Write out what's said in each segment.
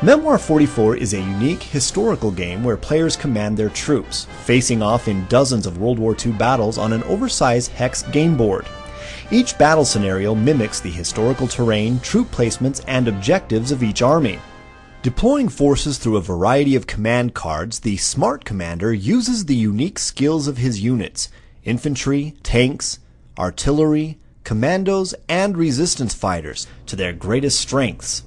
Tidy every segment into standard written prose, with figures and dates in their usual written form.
Memoir 44 is a unique historical game where players command their troops, facing off in dozens of World War II battles on an oversized hex game board. Each battle scenario mimics the historical terrain, troop placements, and objectives of each army. Deploying forces through a variety of command cards, the Smart Commander uses the unique skills of his units: infantry, tanks, artillery, commandos, and resistance fighters to their greatest strengths.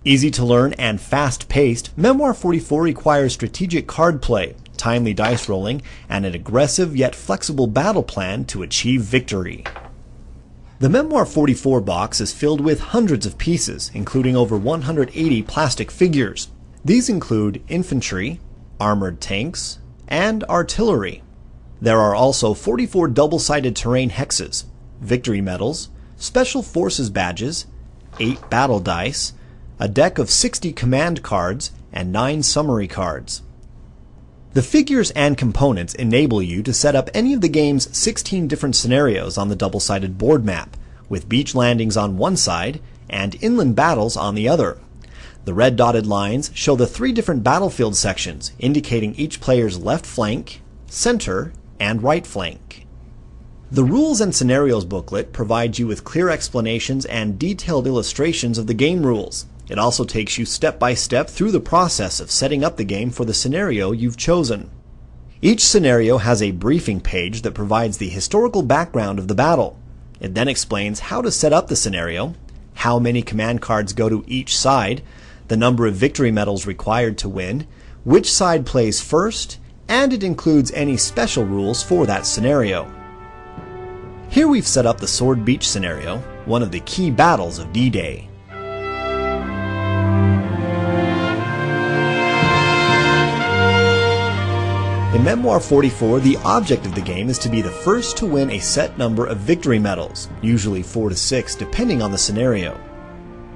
Easy to learn and fast-paced, Memoir 44 requires strategic card play, timely dice rolling, and an aggressive yet flexible battle plan to achieve victory. The Memoir 44 box is filled with hundreds of pieces, including over 180 plastic figures. These include infantry, armored tanks, and artillery. There are also 44 double-sided terrain hexes, victory medals, special forces badges, 8 battle dice, a deck of 60 command cards, and 9 summary cards. The figures and components enable you to set up any of the game's 16 different scenarios on the double-sided board map, with beach landings on one side and inland battles on the other. The red dotted lines show the 3 different battlefield sections, indicating each player's left flank, center, and right flank. The Rules and Scenarios booklet provides you with clear explanations and detailed illustrations of the game rules. It also takes you step by step through the process of setting up the game for the scenario you've chosen. Each scenario has a briefing page that provides the historical background of the battle. It then explains how to set up the scenario, how many command cards go to each side, the number of victory medals required to win, which side plays first, and it includes any special rules for that scenario. Here we've set up the Sword Beach scenario, one of the key battles of D-Day. In Memoir 44, the object of the game is to be the first to win a set number of victory medals, usually 4 to 6 depending on the scenario.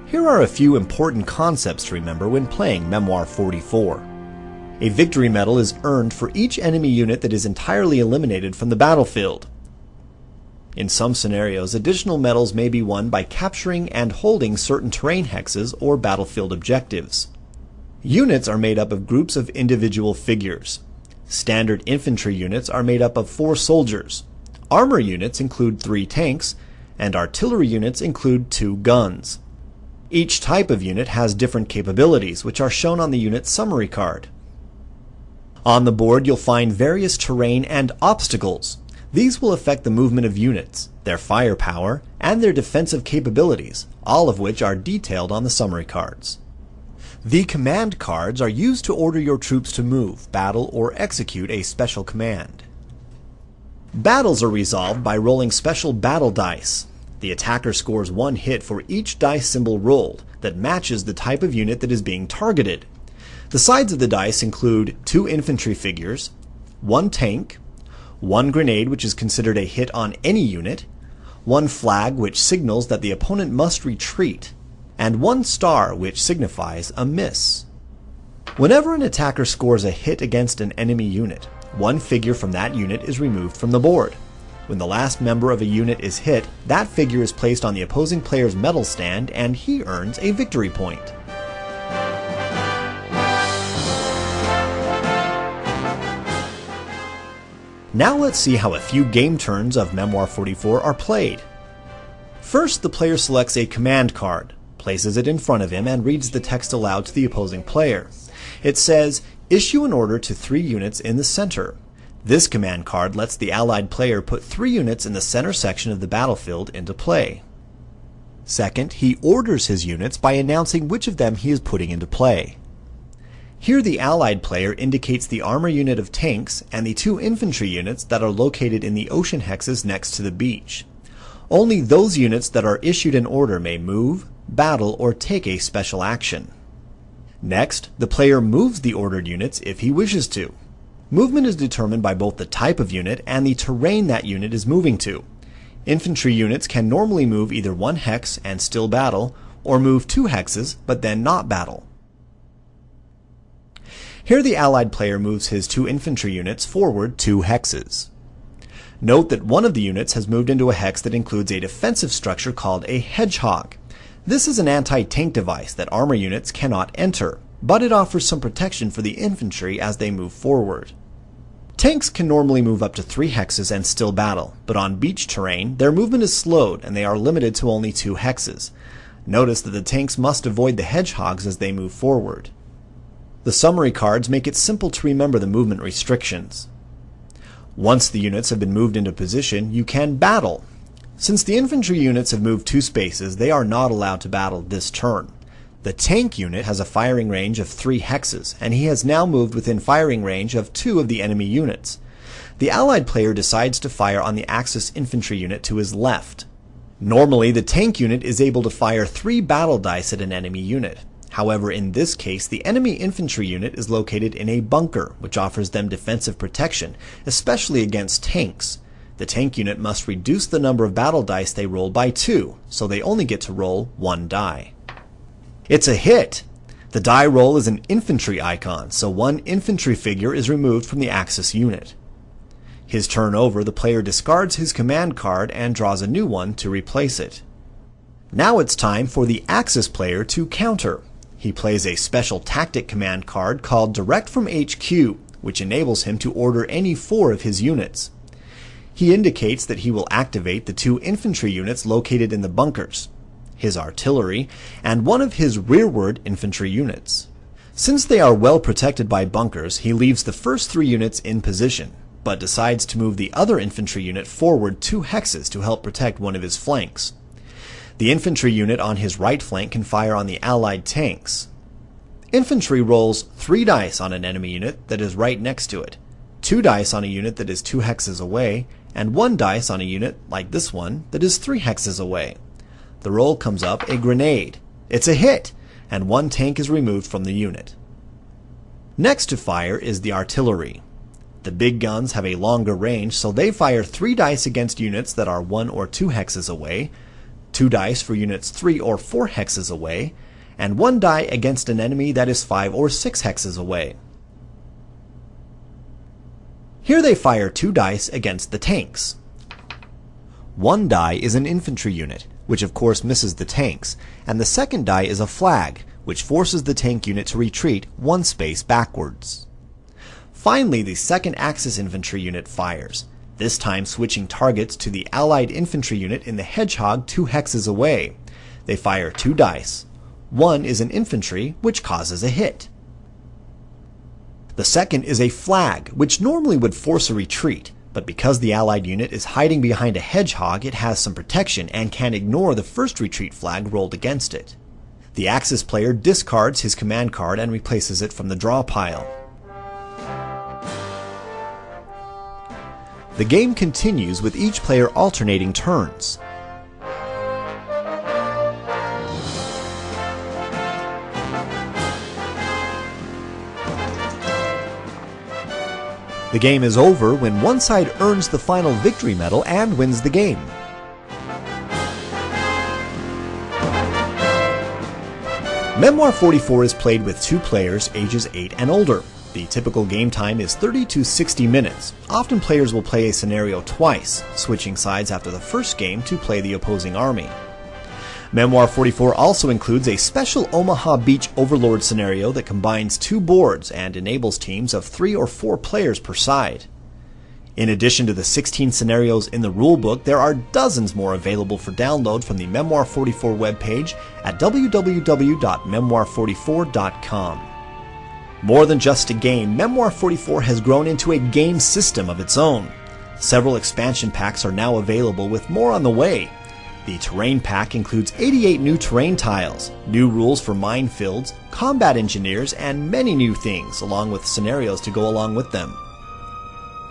Here are a few important concepts to remember when playing Memoir 44. A victory medal is earned for each enemy unit that is entirely eliminated from the battlefield. In some scenarios, additional medals may be won by capturing and holding certain terrain hexes or battlefield objectives. Units are made up of groups of individual figures. Standard infantry units are made up of 4 soldiers. Armor units include 3 tanks, and artillery units include 2 guns. Each type of unit has different capabilities, which are shown on the unit summary card. On the board, you'll find various terrain and obstacles. These will affect the movement of units, their firepower, and their defensive capabilities, all of which are detailed on the summary cards. The command cards are used to order your troops to move, battle, or execute a special command. Battles are resolved by rolling special battle dice. The attacker scores 1 hit for each dice symbol rolled that matches the type of unit that is being targeted. The sides of the dice include 2 infantry figures, 1 tank, 1 grenade which is considered a hit on any unit, 1 flag which signals that the opponent must retreat, and 1 star which signifies a miss. Whenever an attacker scores a hit against an enemy unit, 1 figure from that unit is removed from the board. When the last member of a unit is hit, that figure is placed on the opposing player's medal stand and he earns a victory point. Now let's see how a few game turns of Memoir 44 are played. First, the player selects a command card, places it in front of him, and reads the text aloud to the opposing player. It says, "Issue an order to 3 units in the center." This command card lets the allied player put 3 units in the center section of the battlefield into play. Second, he orders his units by announcing which of them he is putting into play. Here the allied player indicates the armor unit of tanks and the 2 infantry units that are located in the ocean hexes next to the beach. Only those units that are issued an order may move, battle, or take a special action. Next, the player moves the ordered units if he wishes to. Movement is determined by both the type of unit and the terrain that unit is moving to. Infantry units can normally move either 1 hex and still battle, or move 2 hexes but then not battle. Here the allied player moves his 2 infantry units forward 2 hexes. Note that one of the units has moved into a hex that includes a defensive structure called a hedgehog. This is an anti-tank device that armor units cannot enter, but it offers some protection for the infantry as they move forward. Tanks can normally move up to 3 hexes and still battle, but on beach terrain, their movement is slowed and they are limited to only 2 hexes. Notice that the tanks must avoid the hedgehogs as they move forward. The summary cards make it simple to remember the movement restrictions. Once the units have been moved into position, you can battle. Since the infantry units have moved 2 spaces, they are not allowed to battle this turn. The tank unit has a firing range of 3 hexes, and he has now moved within firing range of 2 of the enemy units. The allied player decides to fire on the Axis infantry unit to his left. Normally, the tank unit is able to fire 3 battle dice at an enemy unit. However, in this case, the enemy infantry unit is located in a bunker, which offers them defensive protection, especially against tanks. The tank unit must reduce the number of battle dice they roll by 2, so they only get to roll 1 die. It's a hit! The die roll is an infantry icon, so 1 infantry figure is removed from the Axis unit. His turn over, the player discards his command card and draws a new one to replace it. Now it's time for the Axis player to counter. He plays a special tactic command card called Direct from HQ, which enables him to order any 4 of his units. He indicates that he will activate the 2 infantry units located in the bunkers, his artillery, and 1 of his rearward infantry units. Since they are well protected by bunkers, he leaves the first 3 units in position, but decides to move the other infantry unit forward 2 hexes to help protect 1 of his flanks. The infantry unit on his right flank can fire on the allied tanks. Infantry rolls 3 dice on an enemy unit that is right next to it, 2 dice on a unit that is 2 hexes away, and 1 dice on a unit, like this one, that is 3 hexes away. The roll comes up a grenade. It's a hit, and 1 tank is removed from the unit. Next to fire is the artillery. The big guns have a longer range, so they fire 3 dice against units that are 1 or 2 hexes away, 2 dice for units 3 or 4 hexes away, and 1 die against an enemy that is 5 or 6 hexes away. Here they fire 2 dice against the tanks. 1 die is an infantry unit, which of course misses the tanks, and the second die is a flag, which forces the tank unit to retreat 1 space backwards. Finally, the second Axis infantry unit fires, this time switching targets to the allied infantry unit in the hedgehog 2 hexes away. They fire 2 dice. 1 is an infantry, which causes a hit. The second is a flag, which normally would force a retreat, but because the allied unit is hiding behind a hedgehog, it has some protection and can ignore the first retreat flag rolled against it. The Axis player discards his command card and replaces it from the draw pile. The game continues with each player alternating turns. The game is over when one side earns the final victory medal and wins the game. Memoir 44 is played with 2 players ages 8 and older. The typical game time is 30 to 60 minutes. Often players will play a scenario twice, switching sides after the first game to play the opposing army. Memoir 44 also includes a special Omaha Beach Overlord scenario that combines 2 boards and enables teams of 3 or 4 players per side. In addition to the 16 scenarios in the rulebook, there are dozens more available for download from the Memoir 44 webpage at www.memoir44.com. More than just a game, Memoir 44 has grown into a game system of its own. Several expansion packs are now available with more on the way. The Terrain Pack includes 88 new terrain tiles, new rules for minefields, combat engineers, and many new things, along with scenarios to go along with them.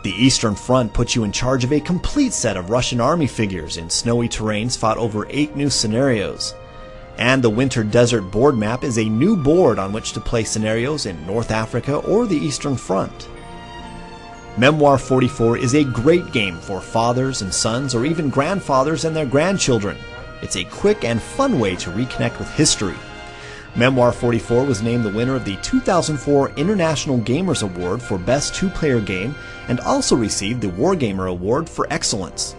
The Eastern Front puts you in charge of a complete set of Russian army figures in snowy terrains fought over 8 new scenarios. And the Winter Desert board map is a new board on which to play scenarios in North Africa or the Eastern Front. Memoir 44 is a great game for fathers and sons or even grandfathers and their grandchildren. It's a quick and fun way to reconnect with history. Memoir 44 was named the winner of the 2004 International Gamers Award for Best 2-Player Game and also received the Wargamer Award for Excellence.